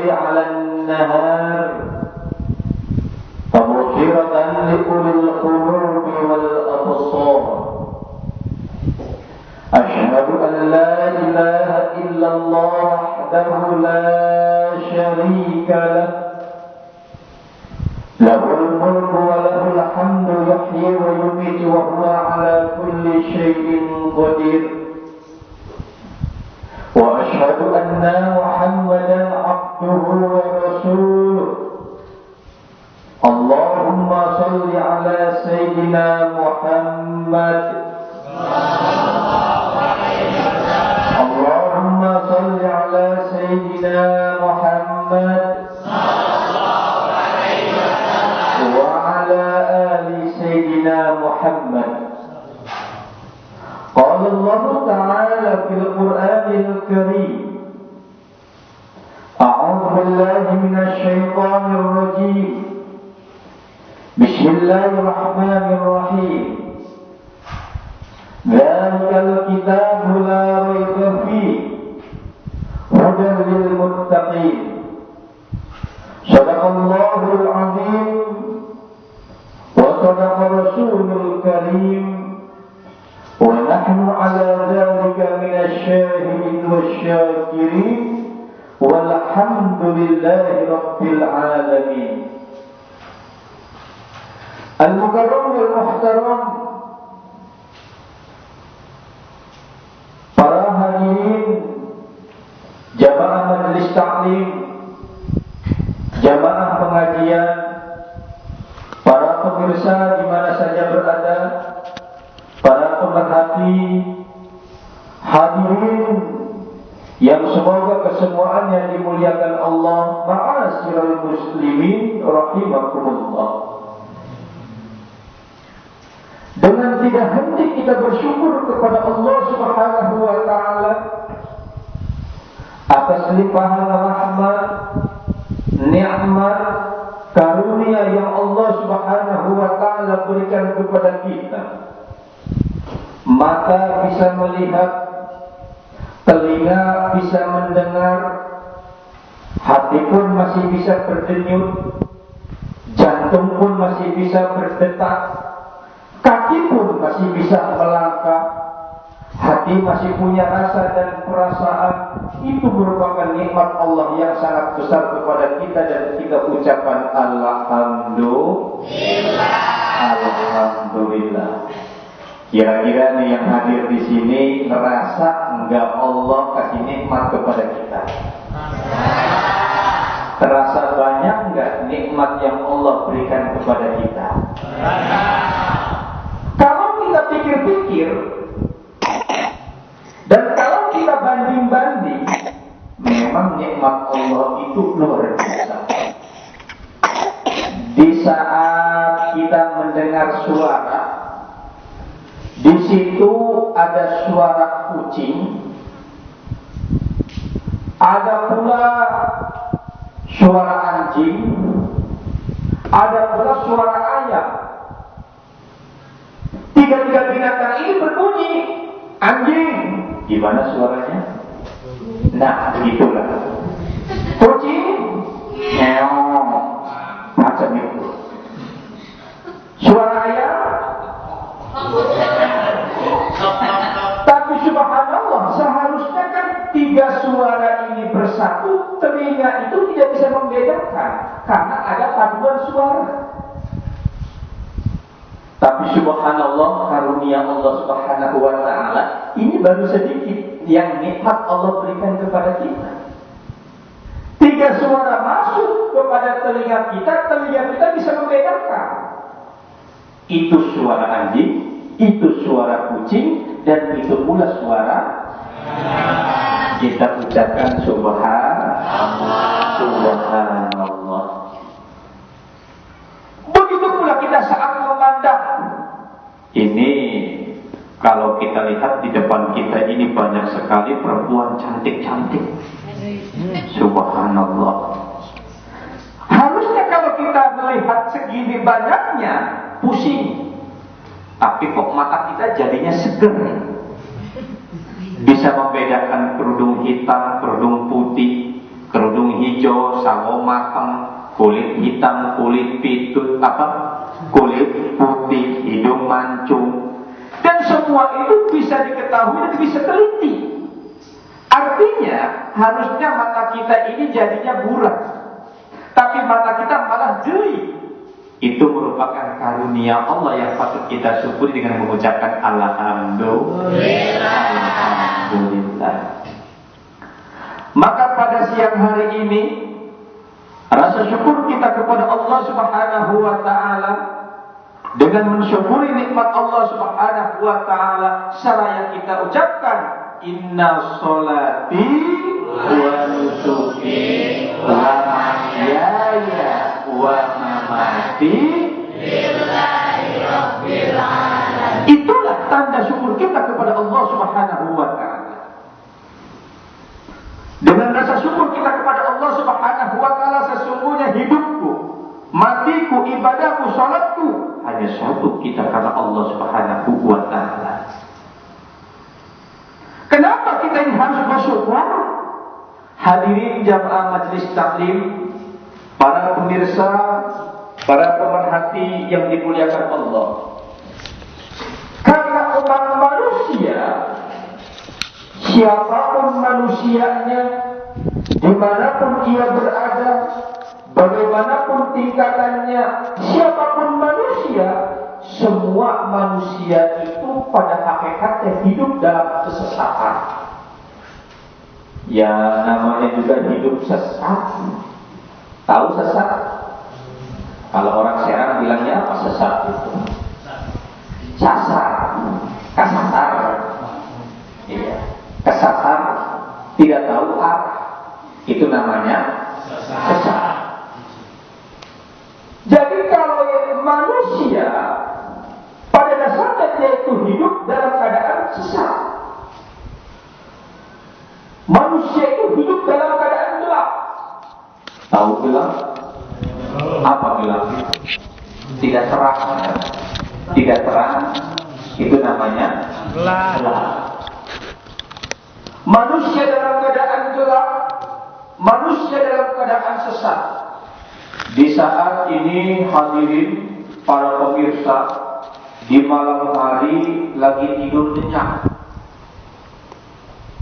الليل على النهار تبصرة لأولي القلوب والأبصار أشهد أن لا إله إلا الله وحده لا شريك له له الملك وله الحمد يحيي ويميت وهو على كل شيء قدير وأشهد أن محمدا عبده ورسوله اللهم صل على سيدنا محمد اللهم صل على سيدنا محمد وعلى آل سيدنا محمد. قال الله تعالى في القرآن الكريم أعوذ بالله من الشيطان الرجيم بسم الله الرحمن الرحيم ذلك الكتاب لا ريب فيه هدى للمتقين صدق الله العظيم وصدق رسوله الكريم ونحن على ذلك من الشاهدين والشاكرين والحمد لله رب العالمين. Al-Mukarram wal Muhtaram, para hadirin jamaah majelis taklim, jamaah pengajian, para pemirsa di mana saja berada, para pemerhati, hadirin yang semoga kesemuanya dimuliakan Allah, ma'asyiral muslimin rahimakumullah. Dengan tidak henti kita bersyukur kepada Allah Subhanahu wa taala atas limpahan rahmat, nikmat, karunia yang Allah Subhanahu wa taala berikan kepada kita. Mata bisa melihat, telinga bisa mendengar, hati pun masih bisa berdenyut, jantung pun masih bisa berdetak, kaki pun masih bisa melangkah, hati masih punya rasa dan perasaan. Itu merupakan nikmat Allah yang sangat besar kepada kita, dan kita ucapkan alhamdulillah. Alhamdulillah. Kira-kira nih yang hadir di sini ngerasa enggak Allah kasih nikmat kepada kita? Terasa banyak enggak nikmat yang Allah berikan kepada kita? Kalau kita pikir-pikir dan kalau kita banding-banding, memang nikmat Allah itu luar biasa. Di saat kita mendengar suara, di situ ada suara kucing, ada pula suara anjing, ada pula suara ayam. Tiga-tiga binatang ini berbunyi. Anjing, gimana suaranya? Nah, begitulah. Kucing, meong, macam itu. Suara ayam. Tapi subhanallah, seharusnya kan tiga suara ini bersatu, telinga itu tidak bisa membedakan karena ada paduan suara. Tapi subhanallah, karunia Allah Subhanahu wa taala ini baru sedikit yang nikmat Allah berikan kepada kita. Tiga suara masuk kepada telinga kita bisa membedakan. Itu suara anjing, itu suara kucing, dan itu pula suara kita ucapkan subhanallah. Begitu pula kita saat memandang. Ini kalau kita lihat di depan kita ini banyak sekali perempuan cantik-cantik. Subhanallah. Harusnya kalau kita melihat segini banyaknya pusing. Tapi kok mata kita jadinya seger. Bisa membedakan kerudung hitam, kerudung putih, kerudung hijau, sawo matang, kulit hitam, kulit pitut, kulit putih, hidung mancung, dan semua itu bisa diketahui dan bisa teliti. Artinya harusnya mata kita ini jadinya buram, tapi mata kita malah jeli. Itu merupakan karunia Allah yang patut kita syukuri dengan mengucapkan Alhamdulillah. Maka pada siang hari ini rasa syukur kita kepada Allah Subhanahu wa taala dengan mensyukuri nikmat Allah Subhanahu wa taala seraya kita ucapkan inna sholati wa nusuki wa mahyaya wa mamati lillahi rabbil alamin. Itulah tanda syukur kita kepada Allah Subhanahu wa taala. Dengan rasa syukur kita kepada Allah Subhanahu wa taala, sesungguhnya hidupku, matiku, ibadahku, salatku hanya satu kita karena Allah Subhanahu wa taala. Kenapa kita ini harus bersyukur? Hadirin jamaah majelis taklim, para pemirsa, para pemerhati yang dimuliakan Allah. Karena umat manusia, siapapun manusianya, dimanapun ia berada, bagaimanapun tingkatannya, siapapun manusia, semua manusia itu pada hakikatnya hidup dalam kesesatan. Ya namanya juga hidup sesat. Tahu sesat? Kalau orang Serang bilangnya apa sesat itu? Sasar, kasasar. Iya, kesasar, tidak tahu arah. Itu namanya sesat. Jadi kalau manusia pada dasarnya dia itu hidup dalam keadaan sesat. Manusia itu hidup dalam keadaan gelap. Tahu gelap? Apa gelap? Tidak terang. Tidak terang. Itu namanya gelap. Manusia dalam keadaan gelap. Manusia dalam keadaan sesat. Di saat ini hadirin para pemirsa, di malam hari lagi tidur nyenyak.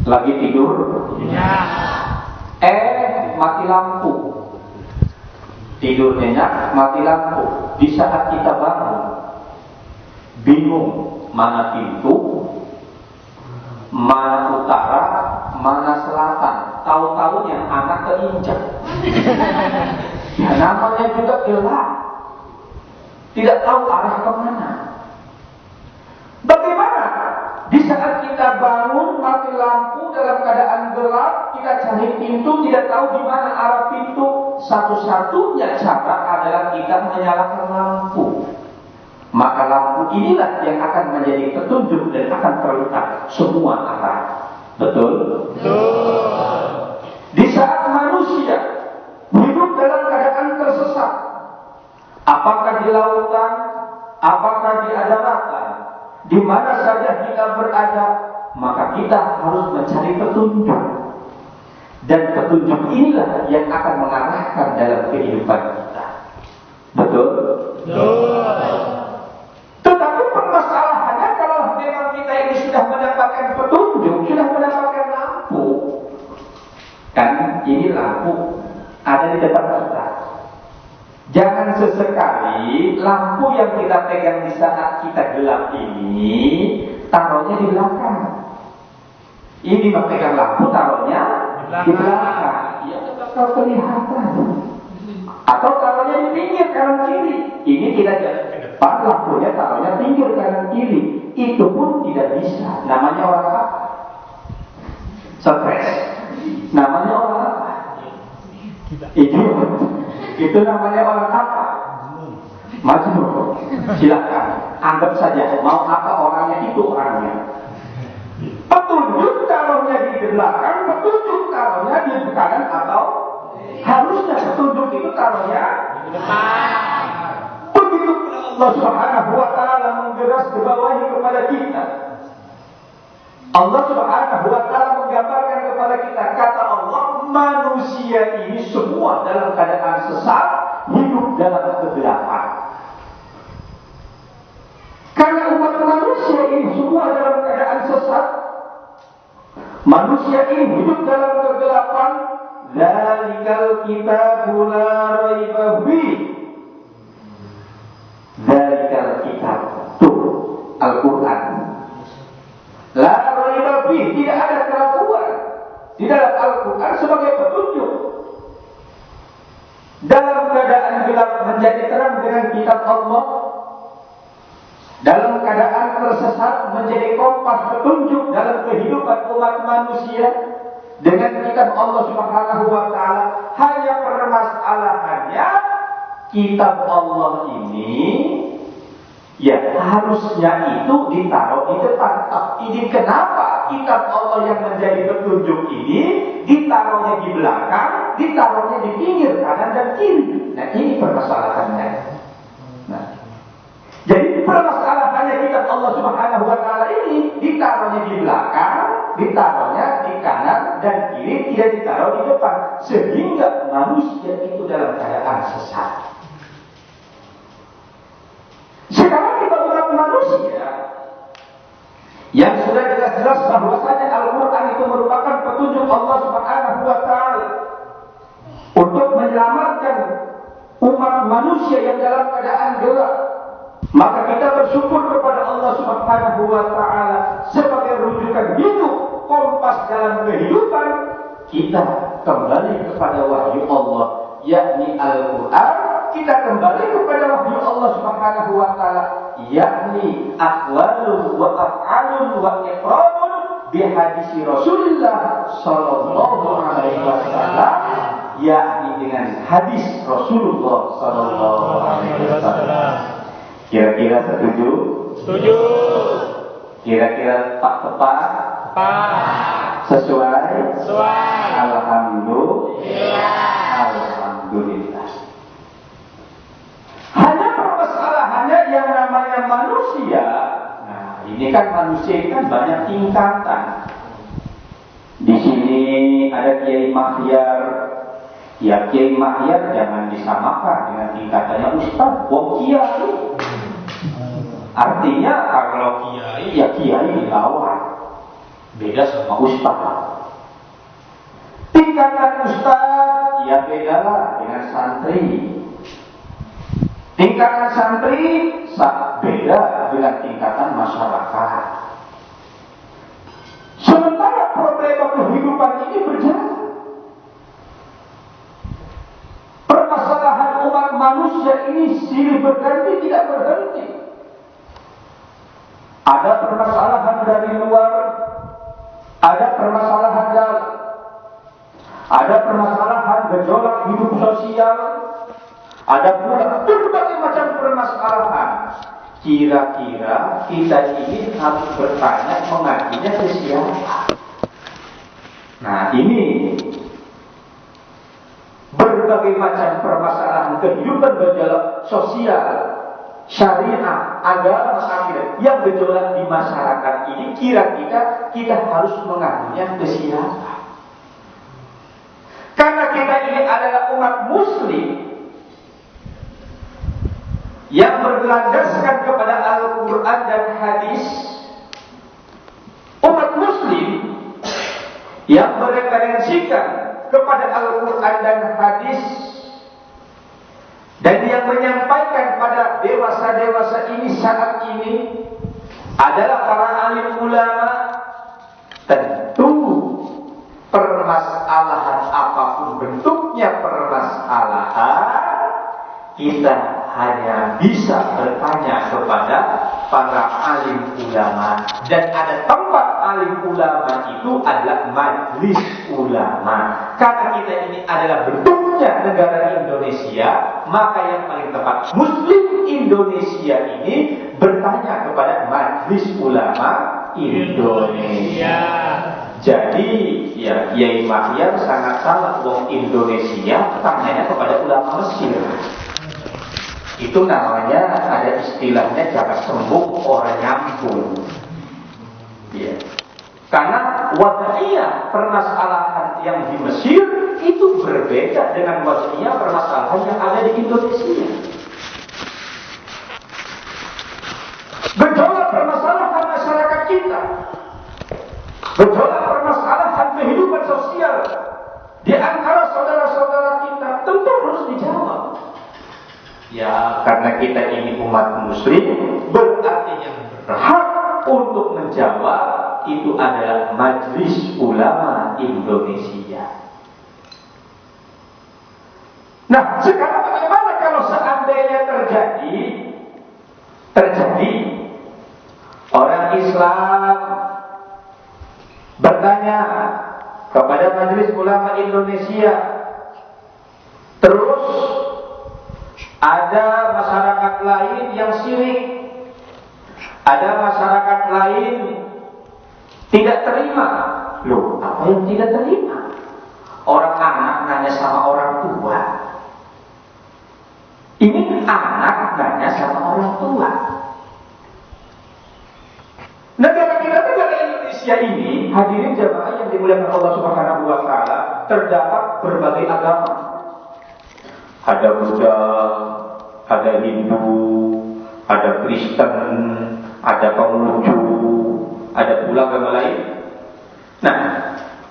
Lagi tidur nyenyak. Mati lampu. Tidur nyenyak, mati lampu. Di saat kita bangun, bingung mana pintu, mana utara, mana selatan. Tahu-tahunya anak keinjak. Ya namanya juga gelap. Tidak tahu arah kemana. Bagaimana? Di saat kita bangun, mati lampu dalam keadaan gelap, kita cari pintu, tidak tahu di mana arah pintu. Satu-satunya cara adalah kita menyalakan lampu. Maka lampu inilah yang akan menjadi petunjuk dan akan terlihat semua arah. Betul? Betul. Di saat manusia hidup dalam keadaan tersesat, apakah di lautan, apakah di daratan, di mana saja kita berada, maka kita harus mencari petunjuk. Dan petunjuk inilah yang akan mengarahkan dalam kehidupan kita. Betul? Betul. Tetapi permasalahannya kalau memang kita ini sudah mendapatkan petunjuk, sudah mendapatkan lampu, kan ini lampu ada di depan kita. Jangan sesekali lampu yang kita pegang di saat kita gelap ini taruhnya di belakang. Ini memegang lampu taruhnya di belakang. Ya bakal kelihatan. Atau taruhnya di pinggir kanan kiri. Ini tidak jadi ke depan, lampunya taruhnya pinggir kanan kiri. Itu pun tidak bisa. Namanya orang apa? Stres. Namanya orang apa? Itu namanya orang apa? Majnun. Silakan anggap saja mau apa orangnya, itu orangnya. Petunjuk taruhnya di belakang, petunjuk taruhnya di kanan, atau harusnya petunjuk itu taruhnya di depan. Begitu Allah Subhanahu wa taala menggeras ke bawah kepada kita. Allah Subhanahu wa ta'ala menggambarkan kepada kita, kata Allah, manusia ini semua dalam keadaan sesat, hidup dalam kegelapan. Karena umat manusia ini semua dalam keadaan sesat, manusia ini hidup dalam kegelapan. Dzalikal kitabu la raiba fihi. Dzalikal kitab, tuh Al-Quran, la raiba fihi, tidak ada keraguan di dalam Al-Quran sebagai petunjuk. Dalam keadaan gelap menjadi terang dengan kitab Allah, dalam keadaan tersesat menjadi kompas petunjuk dalam kehidupan umat manusia dengan kitab Allah Subhanahu wa ta'ala. Hanya permasalahannya, kitab Allah ini ya harusnya itu ditaruh di depan. Ini kenapa kitab Allah yang menjadi petunjuk ini ditaruhnya di belakang, ditaruhnya di pinggir kanan dan kiri? Nah, ini permasalahannya. Nah, jadi permasalahannya kitab Allah Subhanahu wa ta'ala ini ditaruhnya di belakang, ditaruhnya di kanan dan kiri, tidak ditaruh di depan, sehingga manusia itu dalam keadaan sesat. Sekarang kita umat manusia yang sudah jelas-jelas bahwasanya Al-Quran itu merupakan petunjuk Allah Subhanahu wa ta'ala untuk menyelamatkan umat manusia yang dalam keadaan gelap. Maka kita bersyukur kepada Allah Subhanahu wa ta'ala sebagai rujukan hidup, kompas dalam kehidupan. Kita kembali kepada wahyu Allah, yakni Al-Quran. Kita kembali kepada wahyu Allah Subhanahu wa ta'ala, yakni aqwalun wa af'alun wa iqramun bihadisi Rasulullah sallallahu alaihi wasallam, yakni dengan hadis Rasulullah sallallahu alaihi wasallam. Kira-kira setuju? Setuju. Kira-kira tepat? Tepat. Sesuai? Sesuai. Alhamdulillah. Alhamdulillah. Hanya permasalahannya yang namanya manusia. Nah, ini kan manusia ini kan banyak tingkatan. Di sini ada Kiai Mahyar. Ya, Kiai Mahyar jangan disamakan dengan tingkatannya Ustaz. Wong Kiai. Artinya kalau Kiai, ya Kiai di bawah. Beda sama Ustaz. Tingkatan Ustaz, ya beda lah dengan santri. Tingkatan santri, beda dengan tingkatan masyarakat. Sementara problema kehidupan ini berjalan. Permasalahan umat manusia ini silih berganti, tidak berhenti. Ada permasalahan dari luar, ada permasalahan dalam, ada permasalahan gejolak hidup sosial, ada pula berbagai macam permasalahan. Kira-kira kita ini harus bertanya mengadunya ke siapa? Nah, ini berbagai macam permasalahan kehidupan gejolak sosial, syariah, agama, akidah yang gejolak di masyarakat ini, kira-kira kita harus mengadunya ke siapa? Karena kita ini adalah umat muslim yang berlandaskan kepada Al-Quran dan hadis, umat muslim yang mereferensikan kepada Al-Quran dan hadis, dan yang menyampaikan pada dewasa-dewasa ini saat ini adalah para alim ulama. Tentu permasalahan apapun bentuknya permasalahan, kita hanya bisa bertanya kepada para alim ulama. Dan ada tempat alim ulama itu adalah majlis ulama. Karena kita ini adalah bentuknya negara Indonesia, maka yang paling tepat Muslim Indonesia ini bertanya kepada majlis ulama Indonesia. Jadi ya Kiai Mahyar sangat salah, wong Indonesia tanyanya kepada ulama Mesir. Itu namanya, ada istilahnya, jaga sembuh orang nyambung. Ya. permasalahan yang di Mesir itu berbeda dengan wajibnya permasalahan yang ada di Indonesia. Gejolak permasalahan masyarakat kita, gejolak permasalahan kehidupan sosial di antara saudara-saudara kita tentu harus dijawab. Ya, karena kita ini umat muslim, berarti yang berhak untuk menjawab itu adalah Majelis Ulama Indonesia. Nah, sekarang bagaimana kalau seandainya terjadi orang Islam bertanya kepada Majelis Ulama Indonesia, terus ada masyarakat lain yang syirik, ada masyarakat lain tidak terima. Loh, apa yang tidak terima? Orang anak nanya sama orang tua. Ini anak nanya sama orang tua. Negara kita, negara Indonesia ini, hadirin jamaah yang dimuliakan Allah Subhanahu wa taala, terdapat berbagai agama. Ada Buddha, ada Hindu, ada Kristen, ada Konghucu, ada pula agama lain. Nah,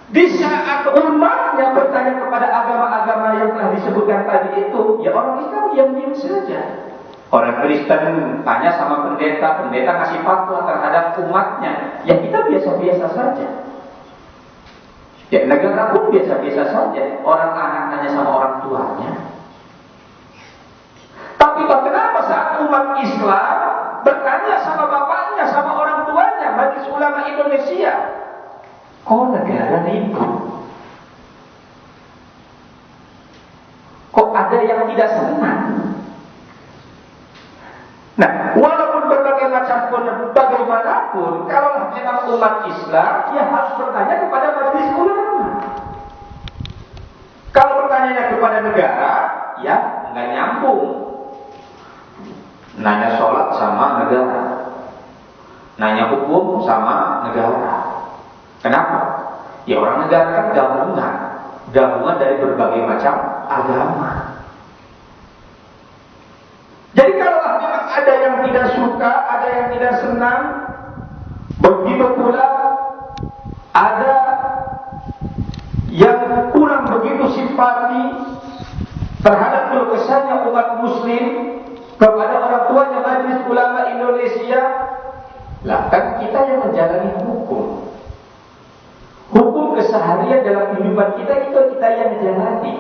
di saat umatnya bertanya kepada agama-agama yang telah disebutkan tadi itu, ya orang Islam diam-diam saja. Orang Kristen tanya sama pendeta, pendeta kasih fatwa terhadap umatnya, ya kita biasa-biasa saja. Ya negara pun biasa-biasa saja. Orang anak nanya sama orang tuanya. Tapi kenapa saat umat Islam bertanya sama bapaknya, sama orang tuanya, Majelis Ulama Indonesia, kok negara ribut? Kok ada yang tidak senang? Nah, walaupun berbagai macam pun, bagaimanapun, kalau memang umat Islam, ya harus bertanya kepada Majelis Ulama. Kalau bertanya kepada negara, ya nggak nyambung. Nanya sholat sama negara, nanya hukum sama negara. Kenapa? Ya orang negara kan gabungan dari berbagai macam agama. Jadi kalau memang ada yang tidak suka, ada yang tidak senang, begitu pula ada yang kurang begitu simpati terhadap kelukesannya umat muslim kepada orang tuanya Majelis Ulama Indonesia, lah kan kita yang menjalani hukum. Hukum keseharian dalam kehidupan kita itu kita yang menjalani.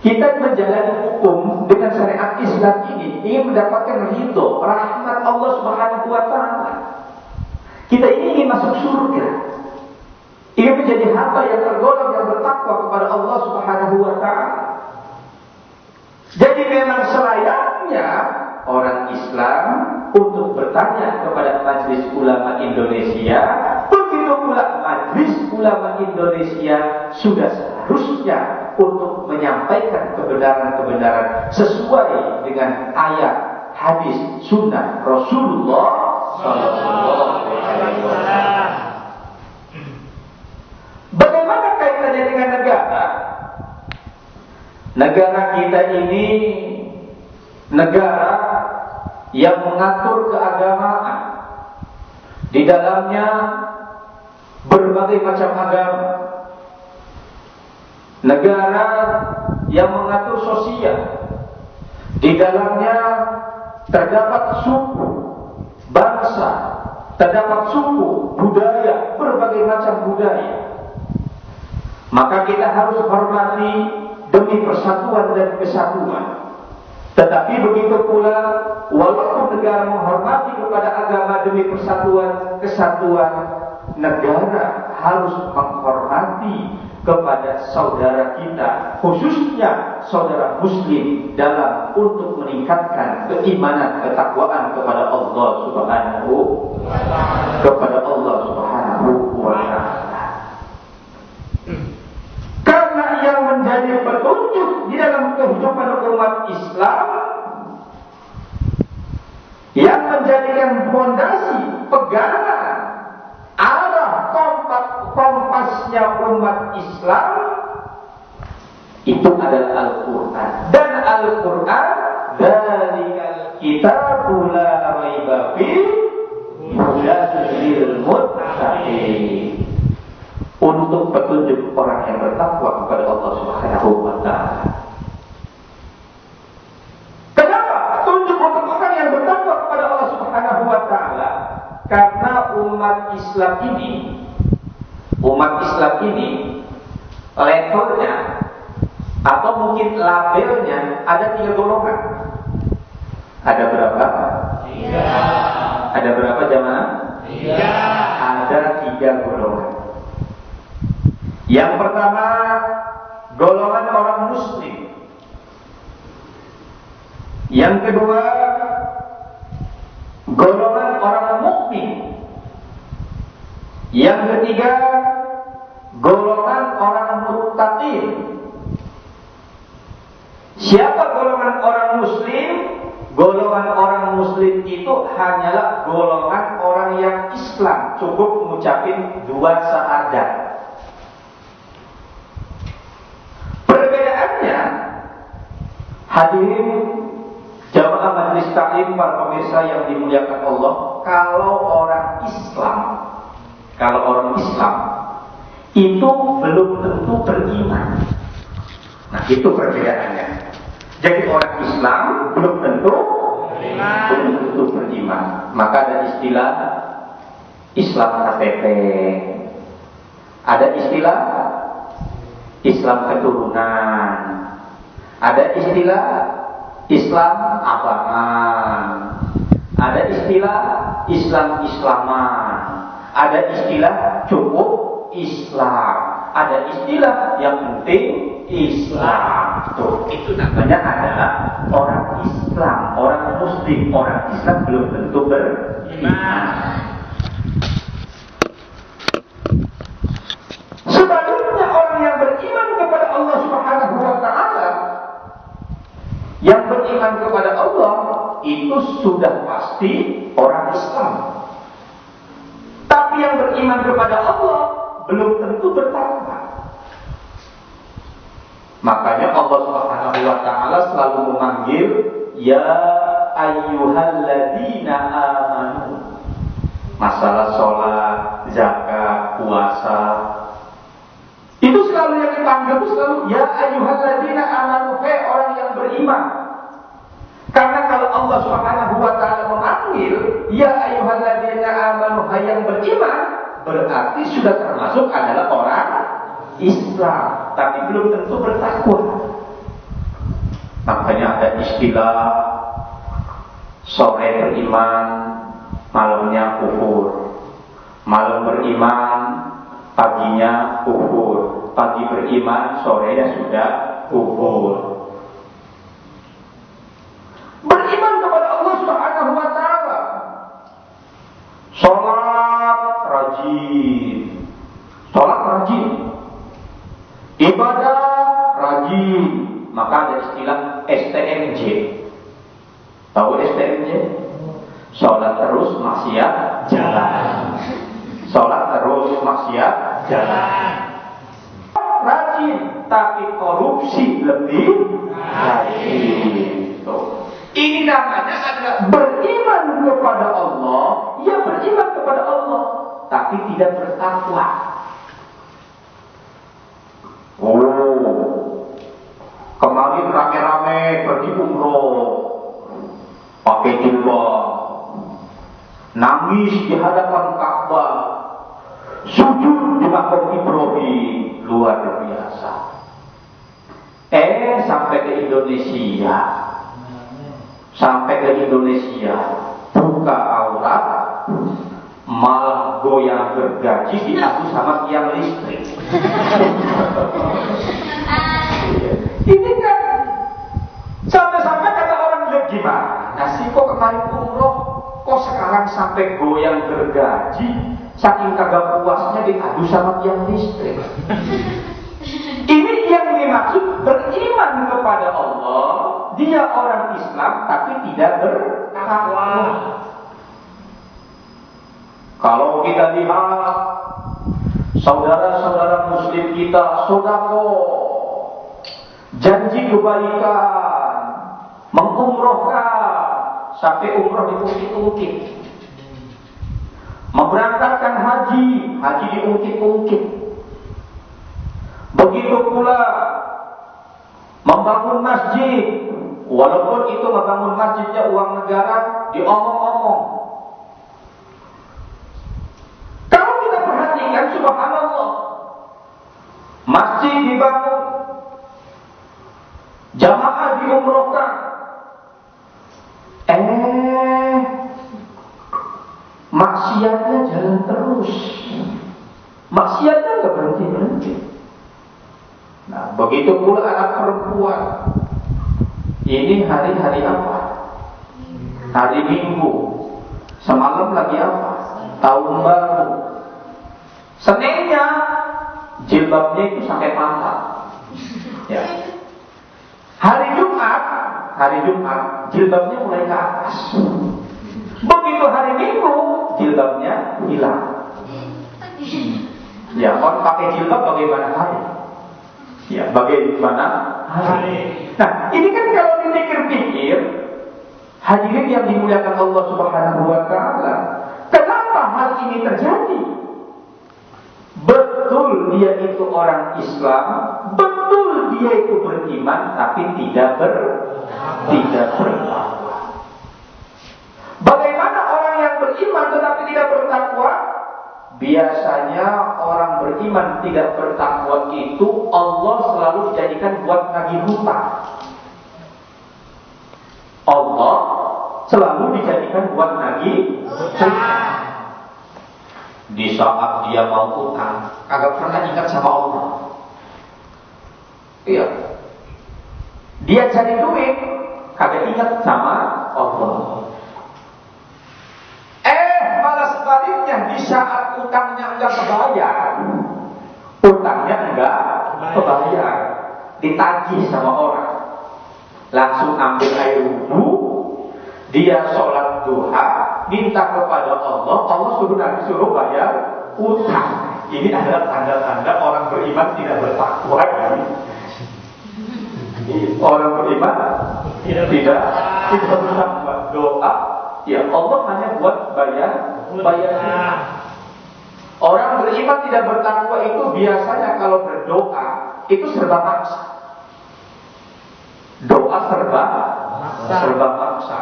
Kita menjalani hukum dengan syariat Islam ini ingin mendapatkan ridho, rahmat Allah Subhanahu wa taala. Kita ini ingin masuk surga, ingin menjadi hamba yang tergolong yang bertakwa kepada Allah Subhanahu wa taala. Jadi memang selayaknya orang Islam untuk bertanya kepada Majelis Ulama Indonesia. Begitu pula Majelis Ulama Indonesia sudah seharusnya untuk menyampaikan kebenaran-kebenaran sesuai dengan ayat, hadis, sunnah Rasulullah Sallallahu Alaihi Wasallam. Bagaimana kaitannya dengan negara? Negara kita ini negara yang mengatur keagamaan. Di dalamnya berbagai macam agama. Negara yang mengatur sosial. Di dalamnya terdapat suku, bangsa, terdapat suku, budaya, berbagai macam budaya. Maka kita harus hormati demi persatuan dan kesatuan. Tetapi begitu pula, walaupun negara menghormati kepada agama demi persatuan, kesatuan, negara harus menghormati kepada saudara kita, khususnya saudara muslim, dalam untuk meningkatkan keimanan, ketakwaan kepada Allah Subhanahu wa taala. Karena yang menjadi petunjuk di dalam kehidupan umat Islam, yang menjadikan fondasi pegangan arah kompasnya emasnya umat Islam itu adalah Al-Quran. Dan Al-Quran dzalikal kitabul la raiba fihi hudan lil muttaqin, untuk petunjuk orang yang bertakwa kepada Allah Subhanahu wa taala. Kenapa? Petunjuk untuk orang yang bertakwa kepada Allah Subhanahu wa taala. Karena umat Islam ini levelnya atau mungkin labelnya ada 3 golongan. Ada berapa? 3. Ada berapa jamaah? 3. Ada 3 golongan. Yang pertama, golongan orang muslim. Yang kedua, golongan orang mukmin. Yang ketiga, golongan orang muttaqin. Siapa golongan orang muslim? Golongan orang muslim itu hanyalah golongan orang yang Islam, cukup mengucapin 2 syahadat. Perbedaannya, hadirin jamaah majelis taklim, para pemirsa yang dimuliakan Allah, kalau orang Islam itu belum tentu beriman. Nah, itu perbedaannya. Jadi orang Islam belum tentu beriman. Maka ada istilah Islam KTP, ada istilah Islam keturunan, ada istilah Islam abangan, ada istilah Islam Islaman, ada istilah cukup Islam, ada istilah yang penting Islam. Tuh, itu namanya adalah orang Islam, orang Muslim. Orang Islam belum tentu beriman. Sebaliknya orang yang beriman kepada Allah Subhanahu wa taala, yang beriman kepada Allah itu sudah pasti orang Islam. Tapi yang beriman kepada Allah belum tentu bertakwa. Makanya Allah Subhanahu wa taala selalu memanggil ya ayyuhalladzina amanu. Masalah sholat, zakat, puasa, itu selalu yang dipanggil itu selalu ya ayyuhalladzina amanu, hai orang yang beriman. Karena kalau Allah Subhanahu wa taala memanggil ya ayyuhalladzina amanu, hai yang beriman, berarti sudah termasuk adalah orang Islam, tapi belum tentu bertakwa. Makanya ada istilah sore beriman, malamnya kufur. Malam beriman, paginya kufur. Pagi beriman, sorenya sudah kufur. Beriman kepada Allah Subhanahu wa taala, sholat rajin, ibadah rajin. Maka ada istilah STMJ. Tahu STMJ? Sholat terus maksiat jalan. Sholat terus maksiat jalan. Rajin, tapi korupsi lebih rajin. Ini namanya adalah beriman kepada Allah. Ya, beriman kepada Allah, tapi tidak bertakwa. Kemarin rame-rame pergi umroh, pakai jubah, nangis di hadapan Ka'bah, sujud di makam Ibrahim, luar biasa. Sampai ke Indonesia, buka aurat, malah goyang gergaji diadu sama tiang listrik. Ini kan sampai-sampai kata orang lihat gimana sih kok kemarin umroh, kok sekarang sampai goyang gergaji, saking kagak puasnya diadu sama tiang listrik. Ini yang dimaksud beriman kepada Allah, dia orang Islam tapi tidak bertakwa. Kalau kita lihat Saudara-saudara muslim kita sedekah, janji kebaikan, mengumrohkan sampai umroh diungkit-ungkit, memberangkatkan haji diungkit-ungkit. Begitu pula membangun masjid, walaupun itu membangun masjidnya uang negara, diomong-omong. Kalau kita perhatikan, subhanallah, masjid dibangun, jamaah diumrohkan, maksiatnya jalan terus, maksiatnya nggak berhenti. Nah, begitu pula anak perempuan. Ini hari-hari apa? Hari Minggu. Semalam lagi apa? Tahun baru. Seninnya jilbabnya itu sampai pantat. Ya. Hari Jumat jilbabnya mulai ke atas. Begitu hari Minggu jilbabnya hilang. Ya, orang pakai jilbab bagaimana hari? Ya, bagaimana hari? Nah, ini kan kalau dipikir-pikir, hadirin yang dimuliakan Allah Subhanahu wa taala, kenapa hal ini terjadi? Betul dia itu orang Islam, betul dia itu beriman, tapi tidak bertakwa. Bagaimana orang yang beriman tetapi tidak bertakwa? Biasanya orang beriman tidak bertakwa itu Allah selalu dijadikan buat nagih hutang. Allah selalu dijadikan buat nagih hutang. Di saat dia mau hutang, kagak pernah ingat sama Allah. Iya. Dia cari duit, kagak ingat sama Allah. Malah sebaliknya, di saat utangnya enggak kebayar, ditagih sama orang, langsung ambil air wudu, dia sholat duha, minta kepada Allah, Allah suruh bayar utang. Ini adalah tanda-tanda orang beriman tidak bertakwa. Orang beriman tidak bertakwa. Doa, ya Allah hanya buat bayar. Orang beriman tidak bertakwa itu biasanya kalau berdoa itu serba maksa. Doa serba maksa.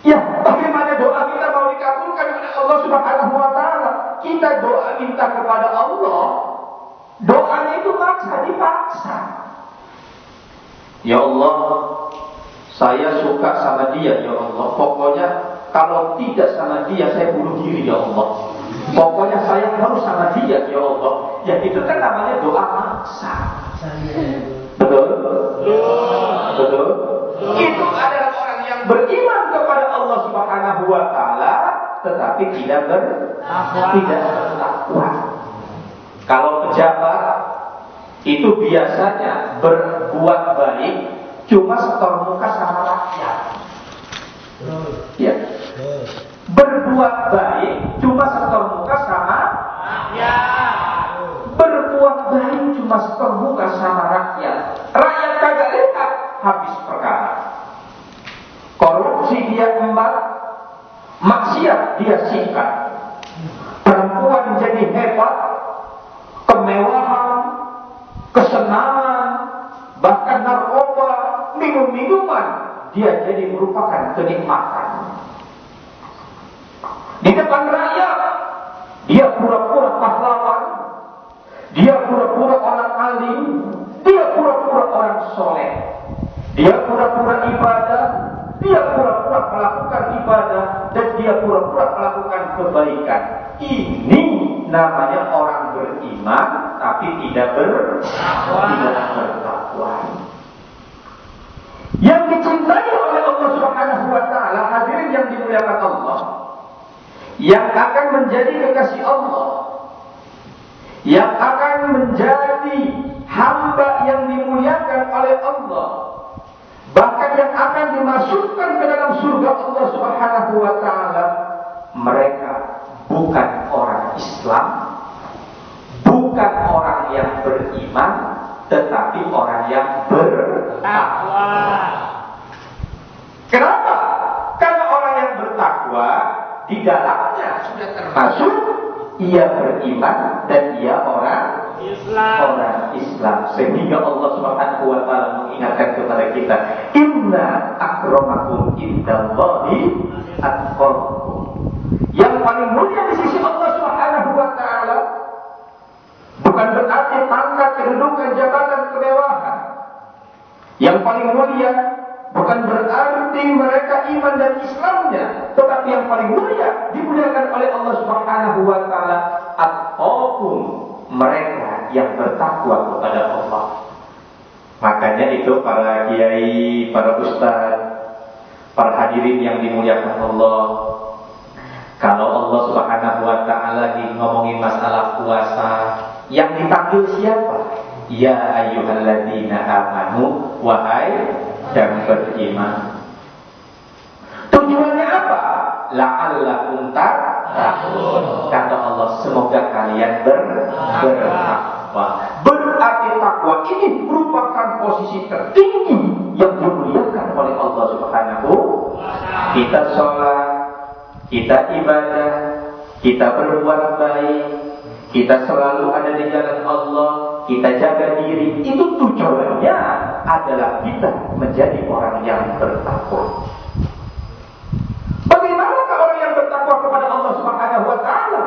Ya, bagaimana doa kita mau dikabulkan oleh Allah Subhanahu wa taala? Kita doa minta kepada Allah, doanya itu dipaksa. Ya Allah, saya suka sama dia, ya Allah. Pokoknya kalau tidak sama dia, saya bunuh diri, ya Allah. Pokoknya saya harus sama dia, ya Allah. Ya itu kan namanya doa maksa. Betul? Betul? Itu adalah orang yang beriman kepada Allah Subhanahu wa taala, tetapi tidak bertakwa. Kalau pejabat itu biasanya berbuat baik cuma setor muka sama rakyat. Ya. Berbuat baik cuma setor muka sama rakyat. Berbuat baik cuma setor muka sama rakyat. Rakyat kagak lihat, habis perkara. Korupsi dia embat, maksiat dia sikat. Perempuan jadi hebat, kemewahan, kesenangan, bahkan narkoba, minum-minuman, dia jadi merupakan kenikmatan. Di depan rakyat, dia pura-pura pahlawan, dia pura-pura orang alim, dia pura-pura orang soleh, dia pura-pura ibadah, dia pura-pura melakukan ibadah, dan dia pura-pura melakukan kebaikan. Ini namanya orang beriman, tapi tidak bertakwa. Yang dicintai oleh Allah Subhanahu wa taala, hadirin yang dimuliakan Allah, yang akan menjadi kekasih Allah, yang akan menjadi hamba yang dimuliakan oleh Allah, bahkan yang akan dimasukkan ke dalam surga Allah Subhanahu wa taala, mereka bukan orang Islam. beriman, tetapi orang yang bertakwa. Kenapa? Karena orang yang bertakwa di dalamnya sudah termasuk ia beriman dan ia orang Islam. Sehingga Allah Subhanahu wa taala mengingatkan kepada kita, inna akramakum indallahi atqakum. Yang paling mulia di sisi Allah Subhanahu wa taala bukan berarti pangkat, kedudukan, jabatan, kemewahan. Yang paling mulia bukan berarti mereka iman dan Islamnya, tetapi yang paling mulia dimuliakan oleh Allah Subhanahu wa taala atqakum, mereka yang bertakwa kepada Allah. Makanya itu para kiai, para ustaz, para hadirin yang dimuliakan Allah, kalau Allah Subhanahu wa taala lagi ngomongin masalah puasa, yang dipanggil siapa? Ya ayyuhalladzina amanu, wahai yang beriman. Tujuannya apa? La'allakum tattaqun. Kata Allah, semoga kalian bertakwa. Berarti takwa ini merupakan posisi tertinggi yang dimuliakan oleh Allah Subhanahu. Kita sholat, kita ibadah, kita berbuat baik, kita selalu ada di jalan Allah, kita jaga diri, itu tujuannya adalah kita menjadi orang yang bertakwa. Bagaimanakah orang yang bertakwa kepada Allah Subhanahu wa taala?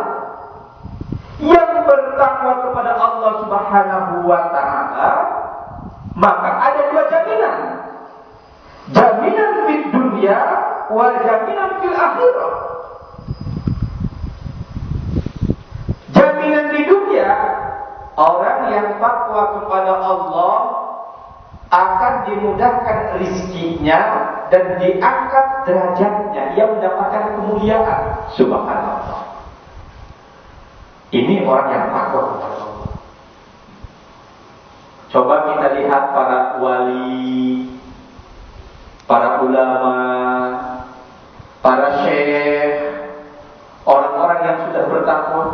Yang bertakwa kepada Allah Subhanahu wa taala, maka ada dua jaminan. Jaminan fid dunya wa jaminan fil akhirah. Jaminan di dunia, orang yang takwa kepada Allah akan dimudahkan rizkinya dan diangkat derajatnya, ia mendapatkan kemuliaan. Subhanallah. Ini orang yang takwa kepada Allah. Coba kita lihat para wali, para ulama, para syekh, orang-orang yang sudah bertakwa,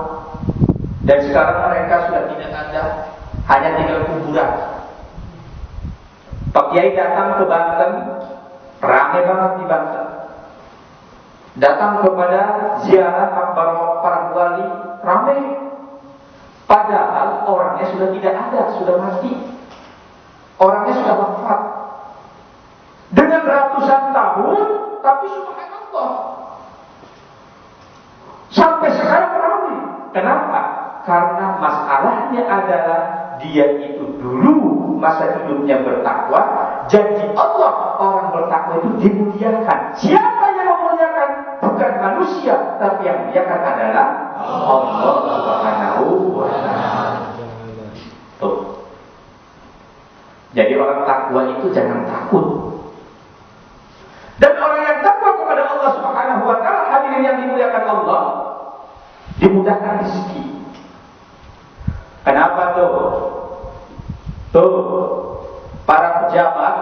dan sekarang mereka sudah tidak ada, hanya tinggal kuburan. Pak Kiai datang ke Banten, ramai banget di Banten. Datang kepada ziarah para wali, ramai. Padahal orangnya sudah tidak ada, sudah mati. Orangnya sudah wafat. Dengan ratusan tahun, tapi subhanallah, sampai sekarang ramai. Kenapa? Karena masalahnya adalah dia itu dulu masa hidupnya bertakwa. Janji Allah, orang bertakwa itu dimuliakan. Siapa yang memuliakan? Bukan manusia, tapi yang memuliakan adalah Allah Subhanahu wa taala. Tuh. Jadi orang takwa itu jangan takut. Dan orang yang takwa kepada Allah Subhanahu wa taala, hadirin yang dimuliakan Allah, dimudahkan rezeki. Kenapa tuh? Tuh, para pejabat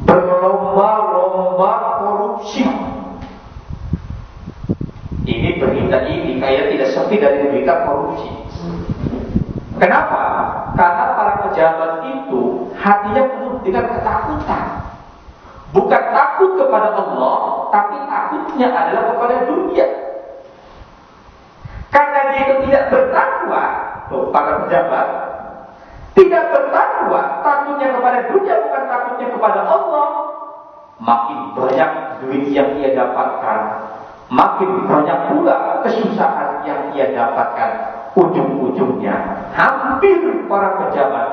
berlomba-lomba korupsi. Ini berita ini kayak tidak sepi dari berita korupsi. Kenapa? Karena para pejabat itu hatinya penuh dengan ketakutan. Bukan takut kepada Allah, tapi takutnya adalah kepada dunia. Karena dia itu tidak bertakwa, para pejabat tidak bertakwa, takutnya kepada dunia bukan takutnya kepada Allah. Makin banyak duit yang ia dapatkan, makin banyak pula kesusahan yang ia dapatkan. Ujung-ujungnya hampir para pejabat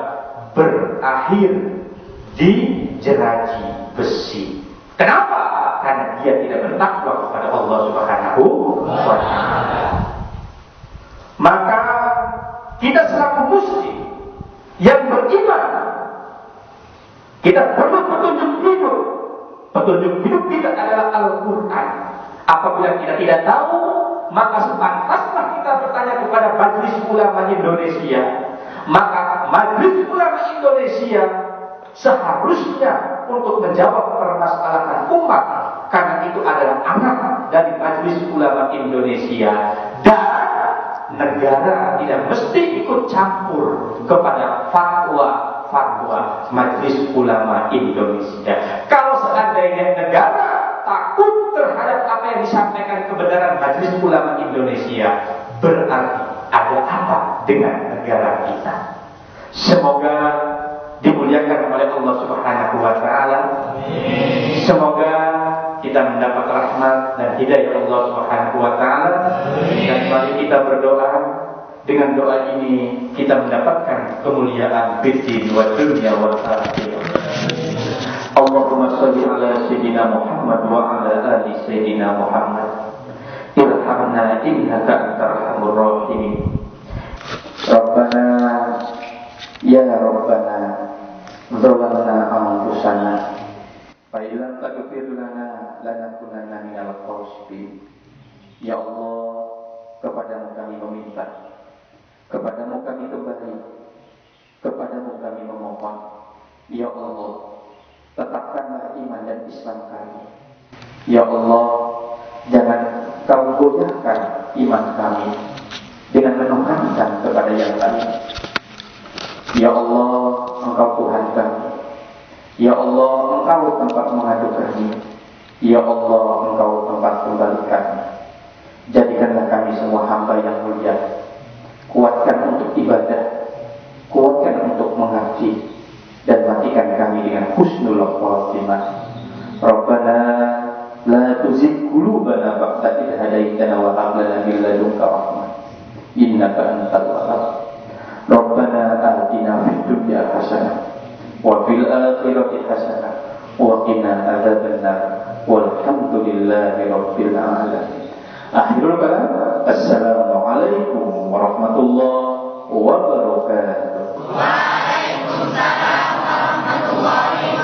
berakhir di jeruji besi. Kenapa? Karena dia tidak bertakwa kepada Allah Subhanahu wa taala. Maka kita selaku muslim yang beriman, kita perlu petunjuk hidup. Petunjuk hidup kita adalah Al-Quran. Apabila kita tidak tahu, maka sepantasnya kita bertanya kepada Majelis Ulama Indonesia. Maka Majelis Ulama Indonesia seharusnya untuk menjawab permasalahan umat, karena itu adalah anak dari Majelis Ulama Indonesia. Dan negara tidak mesti ikut campur kepada fatwa Majelis Ulama Indonesia. Kalau seandainya negara takut terhadap apa yang disampaikan kebenaran Majelis Ulama Indonesia, berarti ada apa dengan negara kita? Semoga dimuliakan oleh Allah Subhanahu wa taala. Semoga kita mendapat rahmat dan hidayah Allah Subhanahu wa taala. Dan mari kita berdoa, dengan doa ini kita mendapatkan kemuliaan fid wa dunya wal akhirah. Allahumma shalli ala sayyidina Muhammad wa ala ali sayyidina Muhammad. Irhamna innaka antal arhamur rahimin. Rabbana ya Rabbana zalamna anfusana fa illam taghfir lana lanakunanna minal khasirin. Ya Allah, kepadamu kami meminta, kepadamu kami kembali, kepadamu kami memohon. Ya Allah, tetapkanlah iman dan Islam kami. Ya Allah, jangan kau goyahkan iman kami dengan menuhankan kepada yang lain. Ya Allah, Engkau Tuhan kami. Ya Allah, Engkau tempat mengadu kami. Ya Allah, Engkau tempat kembali kami. Jadikanlah kami semua hamba yang mulia. Kuatkan untuk ibadah, kuatkan untuk mengaji, dan matikan kami dengan husnul khatimah. Rabbana la tuzigh qulubana ba'da idh hadaitana wa hab lana min ladunka rahmah innaka antal wahhab. Rabbana atina fid dunya hasanah wa fil akhirati hasanah wa qina adzabannar walhamdulillahi rabbil alamin. Akhirul kalam, assalamualaikum warahmatullahi wabarakatuh. Waalaikumsalam warahmatullahi wabarakatuh.